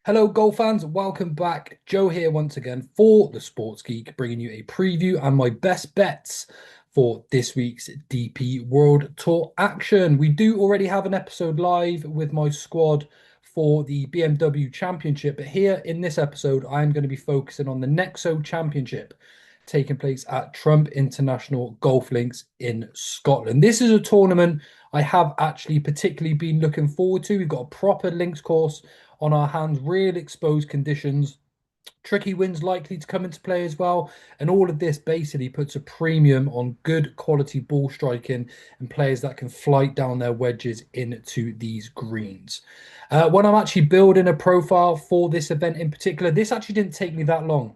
Hello, golf fans. Welcome back. Joe here once again for the Sports Geek, bringing you a preview and my best bets for this week's DP World Tour action. We do already have an episode live with my squad for the BMW Championship, but here in this episode, I'm going to be focusing on the Nexo Championship taking place at Trump International Golf Links in Scotland. This is a tournament I have actually particularly been looking forward to. We've got a proper links course on our hands, real exposed conditions, tricky winds likely to come into play as well. And all of this basically puts a premium on good quality ball striking and players that can flight down their wedges into these greens. When I'm actually building a profile for this event in particular, this actually didn't take me that long.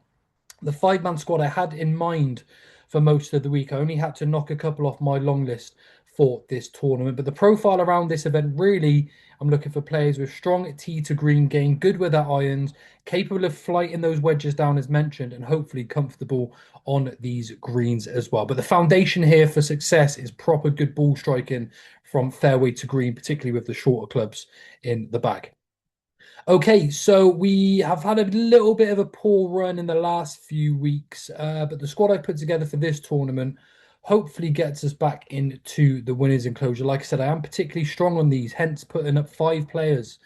The five-man squad I had in mind for most of the week. I only had to knock a couple off my long list for this tournament. But the profile around this event, really, I'm looking for players with strong tee to green game, good with their irons, capable of flighting those wedges down as mentioned, and hopefully comfortable on these greens as well. But the foundation here for success is proper good ball striking from fairway to green, particularly with the shorter clubs in the bag. Okay, so we have had a little bit of a poor run in the last few weeks, but the squad I put together for this tournament hopefully gets us back into the winners' enclosure. Like I said, I am particularly strong on these, hence putting up five players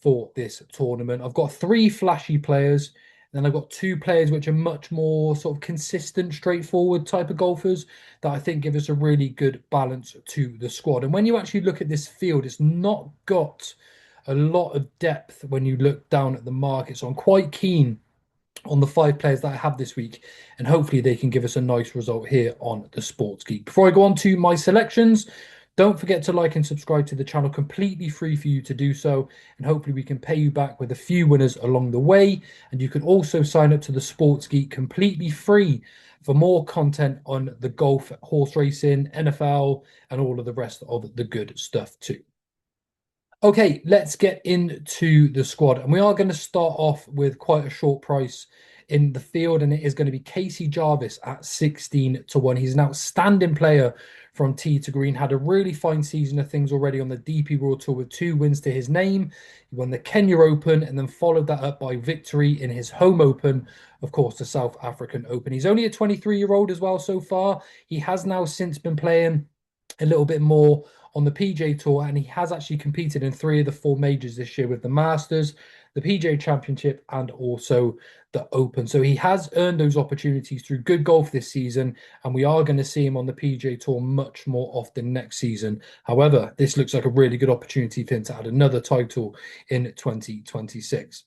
for this tournament. I've got three flashy players, and then I've got two players which are much more sort of consistent, straightforward type of golfers that I think give us a really good balance to the squad. And when you actually look at this field, it's not got a lot of depth when you look down at the market. So I'm quite keen on the five players that I have this week, and hopefully they can give us a nice result here on the Sports Geek. Before I go on to my selections, don't forget to like and subscribe to the channel, completely free for you to do so. And hopefully we can pay you back with a few winners along the way. And you can also sign up to the Sports Geek completely free for more content on the golf, horse racing, NFL, and all of the rest of the good stuff too. Okay, let's get into the squad. And we are going to start off with quite a short price in the field, and it is going to be Casey Jarvis at 16 to 1. He's an outstanding player from tee to green, had a really fine season of things already on the DP World Tour with two wins to his name. He won the Kenya Open and then followed that up by victory in his home open, of course, the South African Open. He's only a 23-year-old as well so far. He has now since been playing a little bit more on the PJ Tour, and he has actually competed in three of the four majors this year with the Masters, the PJ Championship, and also the Open. So he has earned those opportunities through good golf this season, and we are going to see him on the PJ Tour much more often next season. However, this looks like a really good opportunity for him to add another title in 2026.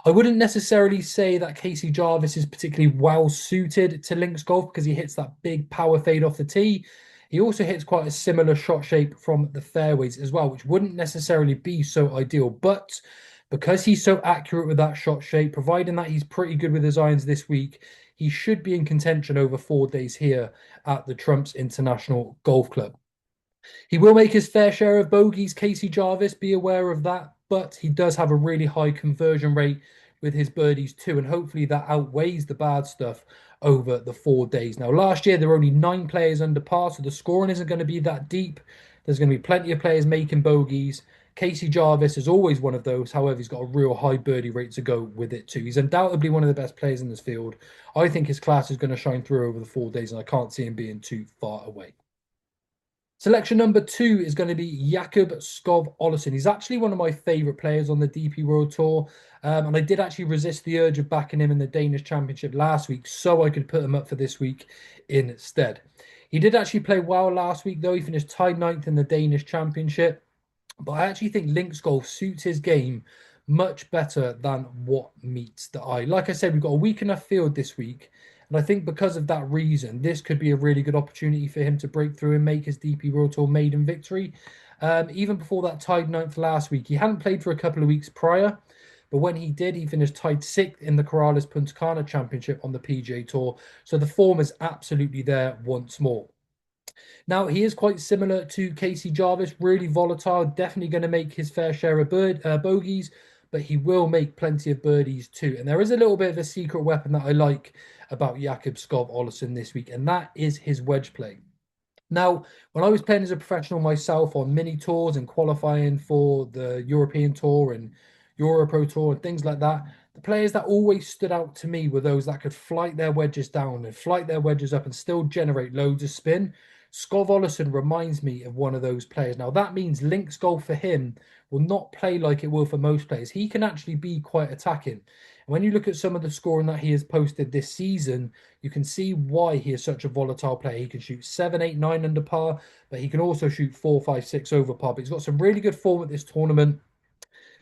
I wouldn't necessarily say that Casey Jarvis is particularly well suited to links golf because he hits that big power fade off the tee. He also hits quite a similar shot shape from the fairways as well, which wouldn't necessarily be so ideal. But because he's so accurate with that shot shape, providing that he's pretty good with his irons this week, he should be in contention over 4 days here at the Trumps International Golf Club. He will make his fair share of bogeys, Casey Jarvis, be aware of that, but he does have a really high conversion rate with his birdies too, and hopefully that outweighs the bad stuff over the 4 days. Now, last year there were only 9 players under par, so the scoring isn't going to be that deep. There's going to be plenty of players making bogeys. Casey Jarvis is always one of those. However, he's got a real high birdie rate to go with it too. He's undoubtedly one of the best players in this field. I think his class is going to shine through over the 4 days, and I can't see him being too far away. Selection number two is going to be Jakob Skov Olesen. He's actually one of my favourite players on the DP World Tour. And I did actually resist the urge of backing him in the Danish Championship last week so I could put him up for this week instead. He did actually play well last week, though. He finished tied ninth in the Danish Championship. But I actually think links golf suits his game much better than what meets the eye. Like I said, we've got a weak enough field this week. And I think because of that reason, this could be a really good opportunity for him to break through and make his DP World Tour maiden victory. Even before that tied ninth last week, he hadn't played for a couple of weeks prior. But when he did, he finished tied sixth in the Corales Punta Cana Championship on the PGA Tour. So the form is absolutely there once more. Now, he is quite similar to Casey Jarvis, really volatile, definitely going to make his fair share of bogeys, but he will make plenty of birdies too. And there is a little bit of a secret weapon that I like about Jakob Skov Olesen this week, and that is his wedge play. Now, when I was playing as a professional myself on mini tours and qualifying for the European Tour and Euro Pro Tour and things like that, the players that always stood out to me were those that could flight their wedges down and flight their wedges up and still generate loads of spin. Skov Olesen reminds me of one of those players. Now, that means links golf for him will not play like it will for most players. He can actually be quite attacking. And when you look at some of the scoring that he has posted this season, you can see why he is such a volatile player. He can shoot 7, 8, 9 under par, but he can also shoot 4, 5, 6 over par. But he's got some really good form at this tournament,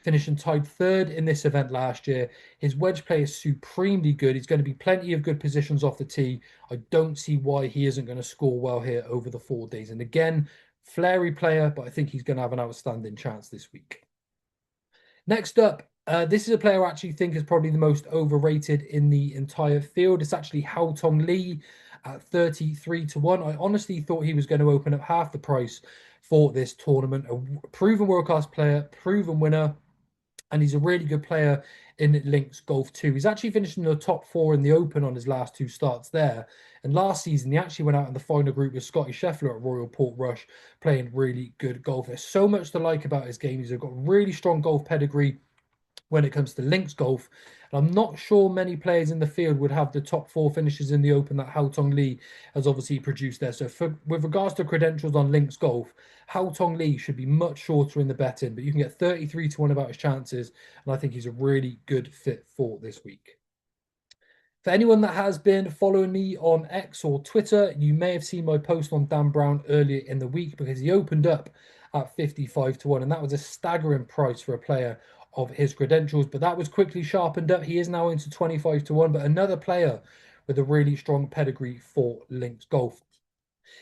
finishing tied third in this event last year. His wedge play is supremely good. He's going to be plenty of good positions off the tee. I don't see why he isn't going to score well here over the 4 days. And again, flary player, but I think he's going to have an outstanding chance this week. Next up, this is a player I actually think is probably the most overrated in the entire field. It's actually Haotong Li at 33 to 1. I honestly thought he was going to open up half the price for this tournament. A proven world-class player, proven winner, and he's a really good player in links golf too. He's actually finished in the top 4 in the Open on his last 2 starts there. And last season, he actually went out in the final group with Scotty Scheffler at Royal Portrush, playing really good golf. There's so much to like about his game. He's got really strong golf pedigree when it comes to links golf. And I'm not sure many players in the field would have the top 4 finishes in the Open that Haotong Li has obviously produced there. So with regards to credentials on links golf, Haotong Li should be much shorter in the betting, but you can get 33 to 1 about his chances. And I think he's a really good fit for this week. For anyone that has been following me on X or Twitter, you may have seen my post on Dan Brown earlier in the week because he opened up at 55 to 1, and that was a staggering price for a player of his credentials, but that was quickly sharpened up. He is now into 25 to 1, but another player with a really strong pedigree for links golf.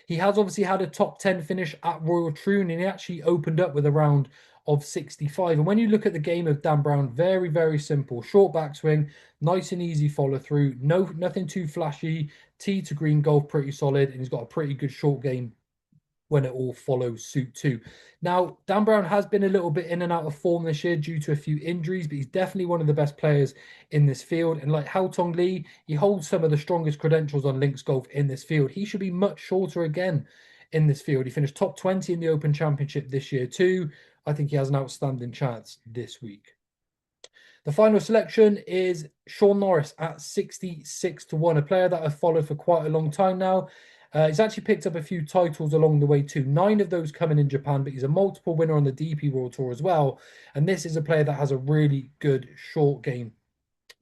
He has obviously had a top 10 finish at Royal Troon, and he actually opened up with a round of 65. And when you look at the game of Dan Brown, very, very simple. Short backswing, nice and easy follow through, nothing too flashy. Tee to green golf, pretty solid, and he's got a pretty good short game when it all follows suit too. Now, Dan Brown has been a little bit in and out of form this year due to a few injuries, but he's definitely one of the best players in this field. And like Haotong Li, he holds some of the strongest credentials on links golf in this field. He should be much shorter again in this field. He finished top 20 in the Open Championship this year too. I think he has an outstanding chance this week. The final selection is Shaun Norris at 66 to 1, a player that I've followed for quite a long time now. He's actually picked up a few titles along the way too. 9 of those coming in Japan, but he's a multiple winner on the DP World Tour as well. And this is a player that has a really good short game.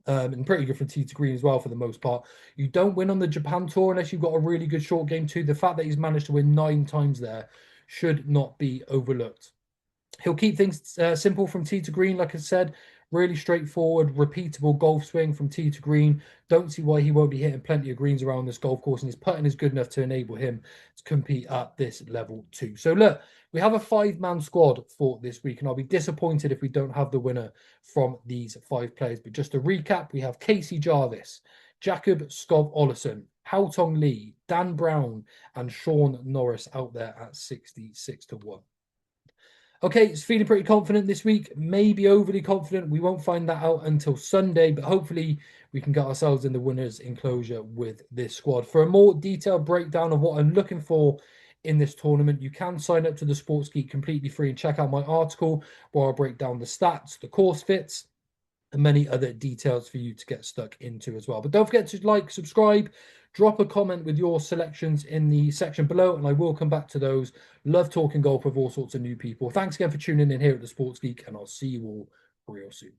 And pretty good from tee to green as well for the most part. You don't win on the Japan Tour unless you've got a really good short game too. The fact that he's managed to win 9 times there should not be overlooked. He'll keep things simple from tee to green, like I said. Really straightforward, repeatable golf swing from tee to green. Don't see why he won't be hitting plenty of greens around this golf course, and his putting is good enough to enable him to compete at this level too. So look, we have a 5-man squad for this week, and I'll be disappointed if we don't have the winner from these 5 players. But just to recap, we have Casey Jarvis, Jakob Skov Olesen, Haotong Li, Dan Brown, and Shaun Norris out there at 66 to 1. Okay, it's feeling pretty confident this week, maybe overly confident. We won't find that out until Sunday, but hopefully we can get ourselves in the winner's enclosure with this squad. For a more detailed breakdown of what I'm looking for in this tournament, you can sign up to the Sports Geek completely free and check out my article where I'll break down the stats, the course fits, and many other details for you to get stuck into as well. But don't forget to like, subscribe, drop a comment with your selections in the section below, and I will come back to those. Love talking golf with all sorts of new people. Thanks again for tuning in here at the Sports Geek, and I'll see you all real soon.